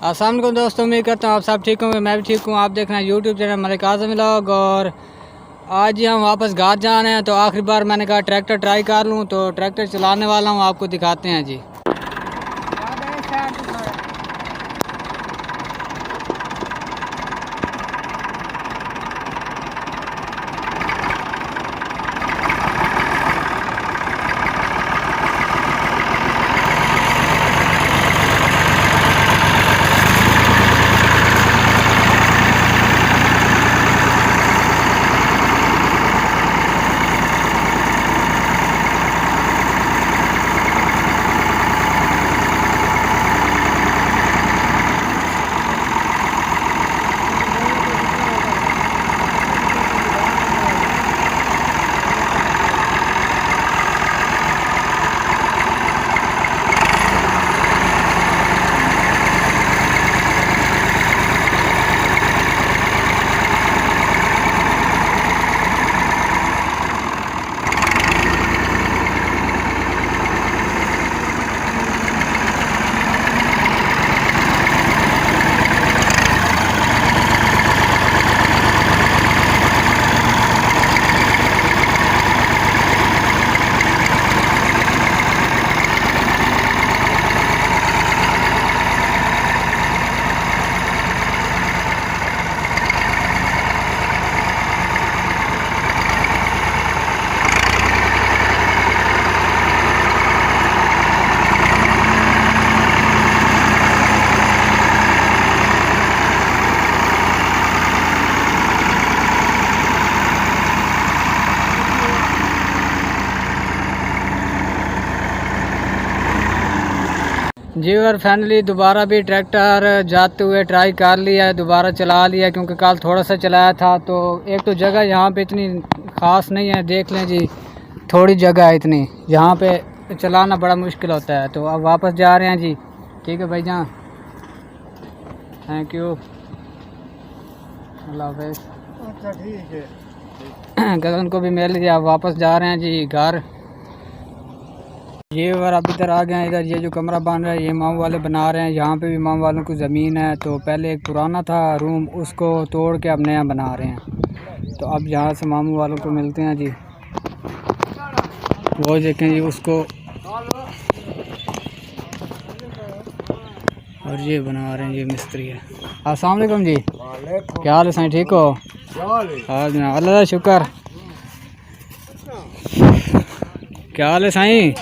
अस्सलाम वालेकुम दोस्तों, उम्मीद करता हूँ आप सब ठीक होंगे। मैं भी ठीक हूँ। आप देख रहे हैं यूट्यूब चैनल मलिक आज़म व्लॉग। और आज ही हम वापस घर जा रहे हैं, तो आखिरी बार मैंने कहा ट्रैक्टर ट्राई कर लूँ, तो ट्रैक्टर चलाने वाला हूँ, आपको दिखाते हैं जी। जी और फाइनली दोबारा भी ट्रैक्टर जाते हुए ट्राई कर लिया है, दोबारा चला लिया, क्योंकि कल थोड़ा सा चलाया था। तो एक तो जगह यहाँ पे इतनी ख़ास नहीं है, देख लें जी, थोड़ी जगह है इतनी, यहाँ पे चलाना बड़ा मुश्किल होता है। तो अब वापस जा रहे हैं जी। ठीक है भाईजान, थैंक यू, अल्लाह हाफ़िज़। अच्छा ठीक है, गगन को भी मिल लिया। अब वापस जा रहे हैं जी घर। ये और अब इधर आ गए हैं। इधर ये जो कमरा बन रहा है ये मामू वाले बना रहे हैं। यहाँ पे भी मामू वालों की ज़मीन है, तो पहले एक पुराना था रूम, उसको तोड़ के अब नया बना रहे हैं। तो अब यहाँ से मामू वालों को मिलते हैं जी। वो देखें जी उसको, और ये बना रहे हैं, ये मिस्त्री है। अस्सलाम वालेकुम जी, क्या हाल है साईं, ठीक हो? अल्लाह का शुक्र। क्या हाल है साईं,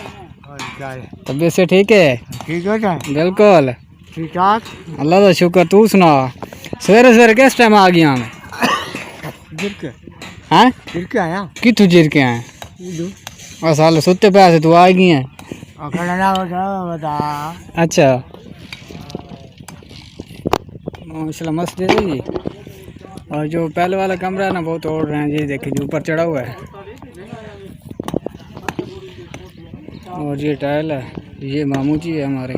तबीयत से ठीक है? ठीक है, बिल्कुल ठीक ठाक। अल्लाह का शुक्र। तू सुना, सवेरे सवेरे किस टाइम आ गया मैं? हैं गिर के आया कितु जिर के आए? और साल सुते पे से तू आ गई है? बता। अच्छा, माशाल्लाह मस्त है जी। और जो पहले वाला कमरा है ना वो तोड़ रहे हैं जी, देखिए जो ऊपर चढ़ा हुआ है। और ये टाइल है, ये मामू जी है हमारे,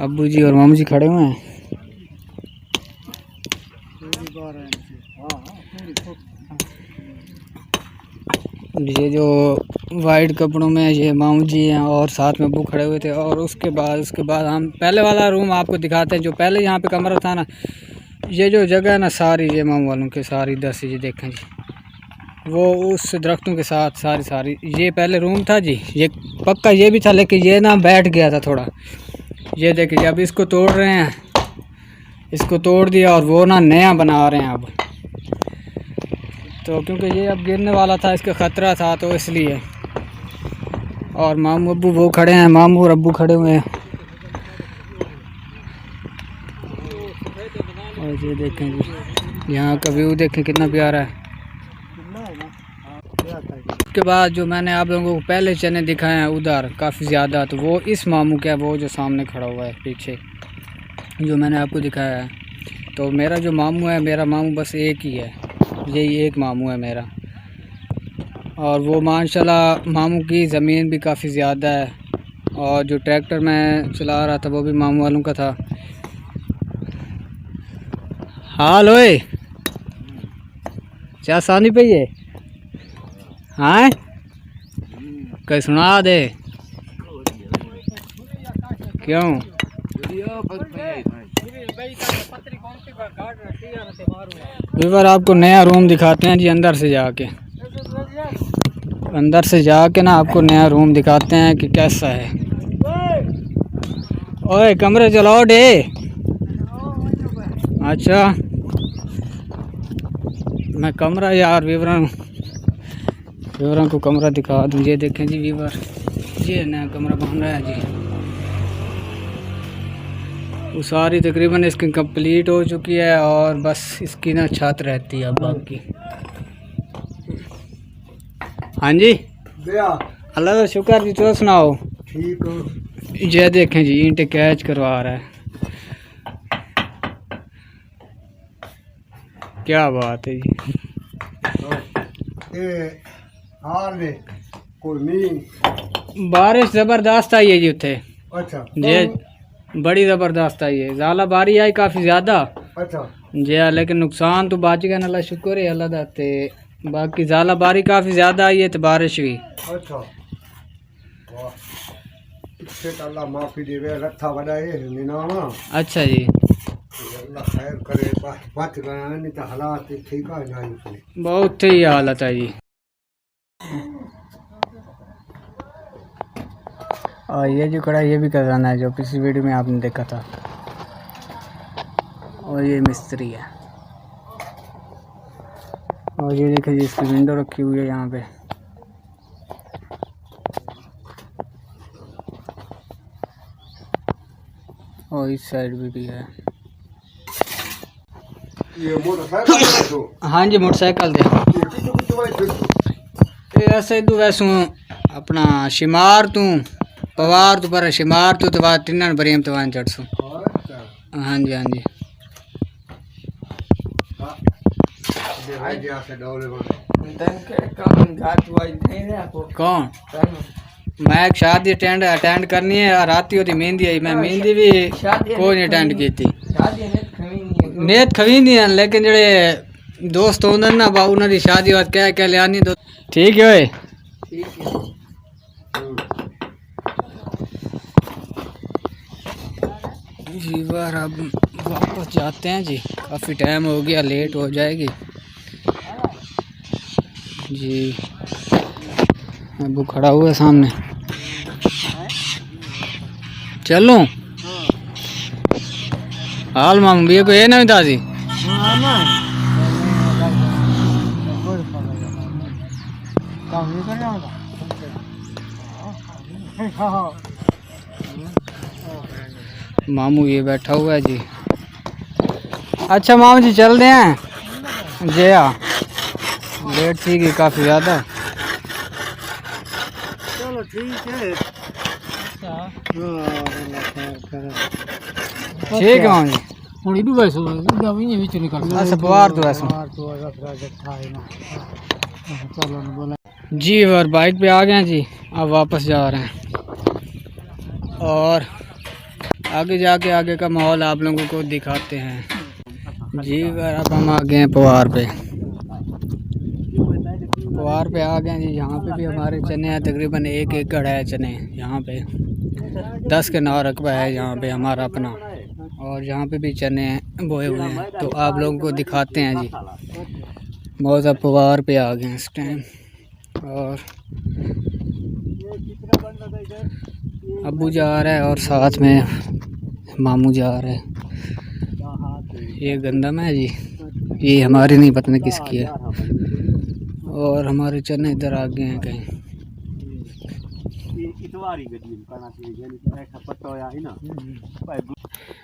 अब्बू जी और मामू जी खड़े हुए हैं। ये जो वाइट कपड़ों में ये मामू जी हैं और साथ में अब्बू खड़े हुए थे। और उसके बाद हम पहले वाला रूम आपको दिखाते हैं। जो पहले यहाँ पे कमरा था ना, ये जो जगह है ना सारी, ये मामू वालों के सारी 10 ये देखें जी, वो उस दरख्तों के साथ सारी ये पहले रूम था जी। ये पक्का ये भी था, लेकिन ये ना बैठ गया था थोड़ा। ये देखिए अब इसको तोड़ रहे हैं, इसको तोड़ दिया और वो ना नया बना रहे हैं अब। तो क्योंकि ये अब गिरने वाला था, इसका ख़तरा था, तो इसलिए। और मामू अब्बू वो खड़े हैं, मामू और अब्बू खड़े हुए हैं। और ये देखें जी, यहाँ का व्यू देखें कितना प्यारा है। उसके बाद जो मैंने आप लोगों को पहले चने दिखाए हैं उधर काफ़ी ज़्यादा, तो वो इस मामू का है, वो जो सामने खड़ा हुआ है पीछे जो मैंने आपको दिखाया है। तो मेरा जो मामू है, मेरा मामू बस एक ही है, यही एक मामू है मेरा। और वो माशाल्लाह मामू की ज़मीन भी काफ़ी ज़्यादा है। और जो ट्रैक्टर मैं चला रहा था वो भी मामू वालों का था। हाल ओए क्या सानी पे ये हाँ कहीं सुना दे। क्यों? व्यूअर आपको नया रूम दिखाते हैं जी, अंदर से जाके ना आपको नया रूम दिखाते हैं कि कैसा है। ओए कमरे चलाओ डे। अच्छा मैं कमरा यार विवरण को कमरा दिखा दूँ। ये देखें जी व्यूअर, ये नया कमरा बन रहा है जी। वो सारी तकरीबन इसकी कंप्लीट हो चुकी है और बस इसकी ना छत रहती है अब बाकी। हाँ जी अल्लाह का शुक्र जी, तो सुनाओ। ठीक हो? ये देखें जी ईंटें कैच करवा रहा है, क्या बात है जी। ये हाल में कोई नहीं। बारिश ज़बरदस्त आई है जी उत्थे। अच्छा जे बड़ी ज़बरदस्त आई है, ज़्यादा बारी आई काफ़ी ज़्यादा अच्छा जे, लेकिन नुकसान तो बच गया, अल्लाह शुक्र है अल्लाह दा। ते बाकी ज़्यादा बारी काफ़ी ज़्यादा आई है तो बारिश हुई। अच्छा वाह, इससे तो अल्लाह माफ़ी देवे, रखा बनाए निनामा। अच्छा जी, अल्लाह खैर करे, बच गया नहीं तो हालात ठीक है नहीं। बहुत ही हालत है जी। और ये जो कड़ा ये भी कराना है जो पिछली वीडियो में आपने देखा था। और ये मिस्त्री है। और ये देखिए जी इसकी विंडो रखी हुई है यहाँ पे। और इस साइड भी है। ये मोटरसाइकिल तो हाँ जी मोटरसाइकिल दे ऐसे तू वैसू अपना शिमार तू पवार तू पर शिमार तू तो बात तीन बरीम तो चढ़ सू। हाँ जी हाँ जी। कौन? मैं एक शादी अटेंड करनी है, राती होती मेहंदी आई, मैं मेहंदी भी कोई नहीं अटेंड की थी। नीयत खवींदी है लेकिन जड़े दोस्त होंगे ना बा उन्होंने शादी बात क्या लियानी तो ठीक है। जी बार अब वापस जाते हैं जी, काफ़ी टाइम हो गया, लेट हो जाएगी जी। अब खड़ा हुआ है सामने, चलो हाल मामू भैया को ये ना बता दी। मामू ये बैठा हुआ है जी। अच्छा मामू जी चल रहे हैं जया, लेट थी कि काफ़ी ज़्यादा। चलो ठीक है। ठीक है मामू जी। हुणी भी वैसे दवाई विच निकल अच्छा बाहर तो ऐसा चलो ना बोला जी। और बाइक पे आ गए हैं जी, अब वापस जा रहे हैं और आगे जाके आगे का माहौल आप लोगों को दिखाते हैं जी। अब हम आ गए हैं पवार पे आ गए हैं जी। यहाँ पे भी हमारे चने हैं, तकरीबन 1 एकड़ है चने यहाँ पे, 10 के 9 रकबा है यहाँ पे हमारा अपना। और यहाँ पे भी चने बोए हुए हैं तो आप लोगों को दिखाते हैं जी। बहुत अब पवार पे आ गए हैं इस टाइम और अब्बू जा रहा है और साथ में मामू जा रहे हैं। ये गंदम है जी, ये हमारी नहीं पता नहीं किसकी है। और हमारे चने इधर आ गए हैं कहीं।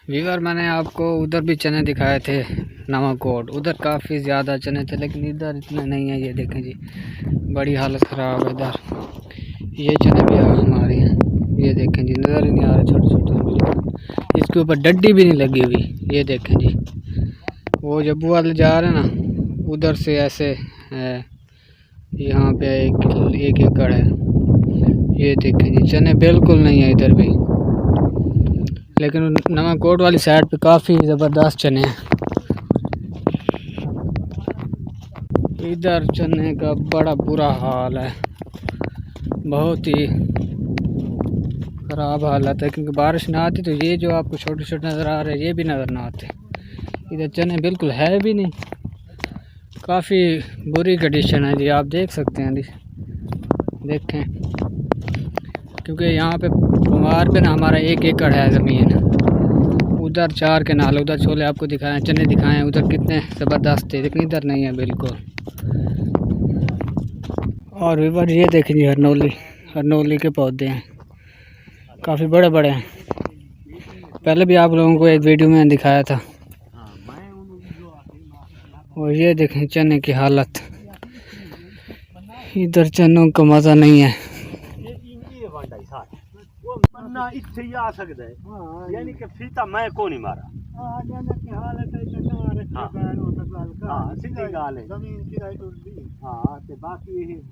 वीवर मैंने आपको उधर भी चने दिखाए थे नवाकोट, उधर काफ़ी ज़्यादा चने थे लेकिन इधर इतने नहीं है। ये देखें जी बड़ी हालत ख़राब है इधर। ये चने भी हमारे हैं, ये देखें जी नज़र ही नहीं आ रहे, छोटे छोटे, इसके ऊपर डड्डी भी नहीं लगी हुई। ये देखें जी वो जब वाले जा रहे हैं ना उधर से ऐसे है, यहाँ पे एक एकड़ है। ये देखें जी चने बिल्कुल नहीं है इधर भी, लेकिन नवाकोट वाली साइड पे काफ़ी ज़बरदस्त चने हैं। इधर चने का बड़ा बुरा हाल है, बहुत ही ख़राब हालत है, क्योंकि बारिश ना आती तो ये जो आपको छोटे छोटे नज़र आ रहे हैं ये भी नज़र ना आते। इधर चने बिल्कुल है भी नहीं, काफ़ी बुरी कंडीशन है जी, आप देख सकते हैं जी, देखें। क्योंकि यहाँ पे कुमार पे ना हमारा 1 एकड़ है ज़मीन, उधर 4 कनाल, उधर छोले आपको दिखाएं, चने दिखाएं, उधर कितने ज़बरदस्त थे, लेकिन इधर नहीं है बिल्कुल। और इधर ये देखें जी, हरनोली के पौधे हैं, काफ़ी बड़े बड़े हैं। पहले भी आप लोगों को एक वीडियो में दिखाया था। और ये देखें चने की हालत, इधर चनों का मज़ा नहीं है। यानी कि फीता मैं को नहीं मारा। सीधी गाल है। हाँ ते बाकी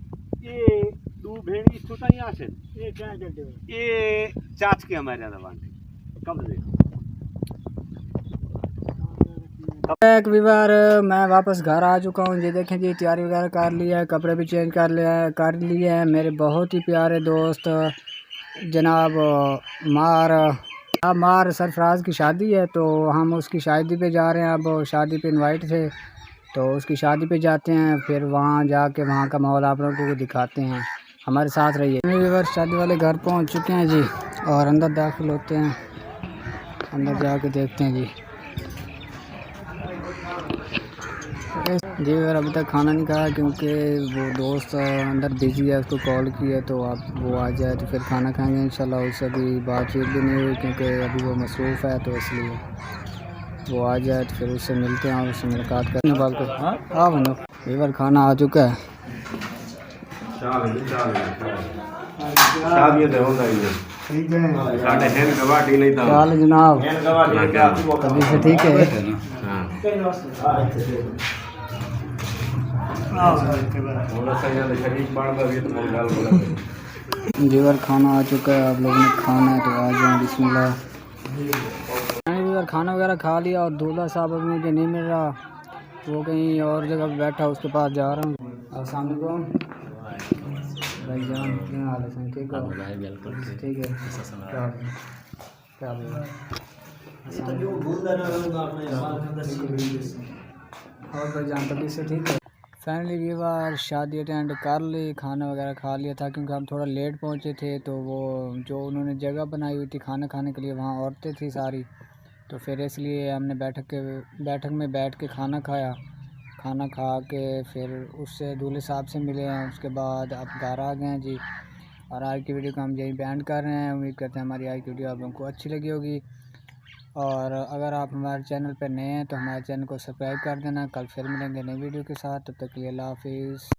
ये दू भेड़ी छोटा ही आसे ये चाच के हमारे दबाने कब दे एक बार मैं वापस घर आ चुका हूँ। ये देखें जी, तैयारी वगैरह कर लिया है, कपड़े भी चेंज कर लिए हैं। मेरे बहुत ही प्यारे दोस्त जनाब मार सरफराज की शादी है, तो हम उसकी शादी पे जा रहे हैं। अब शादी पे इनवाइट थे तो उसकी शादी पे जाते हैं, फिर वहाँ जाके वहाँ का माहौल आप लोगों को दिखाते हैं। हमारे साथ रहिए। व्यूअर्स शादी वाले घर पहुँच चुके हैं जी, और अंदर दाखिल होते हैं, अंदर जाके देखते हैं जी। जी अगर अभी तक खाना नहीं खाया, क्योंकि वो दोस्त अंदर बिजी है, उसको कॉल किया तो आप वो आ जाए तो फिर खाना खाएंगे इंशाल्लाह। उससे अभी बातचीत भी नहीं हुई, क्योंकि अभी वो मसरूफ़ है, तो इसलिए वो आ जाए तो फिर उससे मिलते हैं और उससे मुलाकात करने बाल को। हाँ बनो वीवर खाना आ चुका है। चाल जनाब तभी से ठीक है। जीवर खाना आ चुका है, आप लोगों ने खाना है तो आ जाए, बिस्मिल्लाह। मैंने जीवर खाना वगैरह खा लिया, और दूल्हा साहब अभी मुझे नहीं मिल रहा, वो कहीं और जगह पे बैठा, उसके पास जा रहा हूँ। अस्सलाम वालेकुम भाईजान, क्या हाल है? ठीक हो? बिल्कुल ठीक है। क्या और भाईजान तभी से ठीक है। फैमिली व्यूअर शादी अटेंड कर ली, खाना वगैरह खा लिया था, क्योंकि हम थोड़ा लेट पहुंचे थे। तो वो जो उन्होंने जगह बनाई हुई थी खाना खाने के लिए, वहाँ औरतें थी सारी, तो फिर इसलिए हमने बैठक में बैठ के खाना खाया। खाना खा के फिर उससे दूल्हे साहब से मिले हैं, उसके बाद अब घर आ गए हैं जी। और आज की वीडियो को हम यहीं बैंड कर रहे हैं। उम्मीद करते हैं हमारी आज की वीडियो आप लोगों को अच्छी लगी होगी, और अगर आप हमारे चैनल पर नए हैं तो हमारे चैनल को सब्सक्राइब कर देना। कल फिर मिलेंगे नई वीडियो के साथ, तब तक के लिए अल्लाह हाफिज़।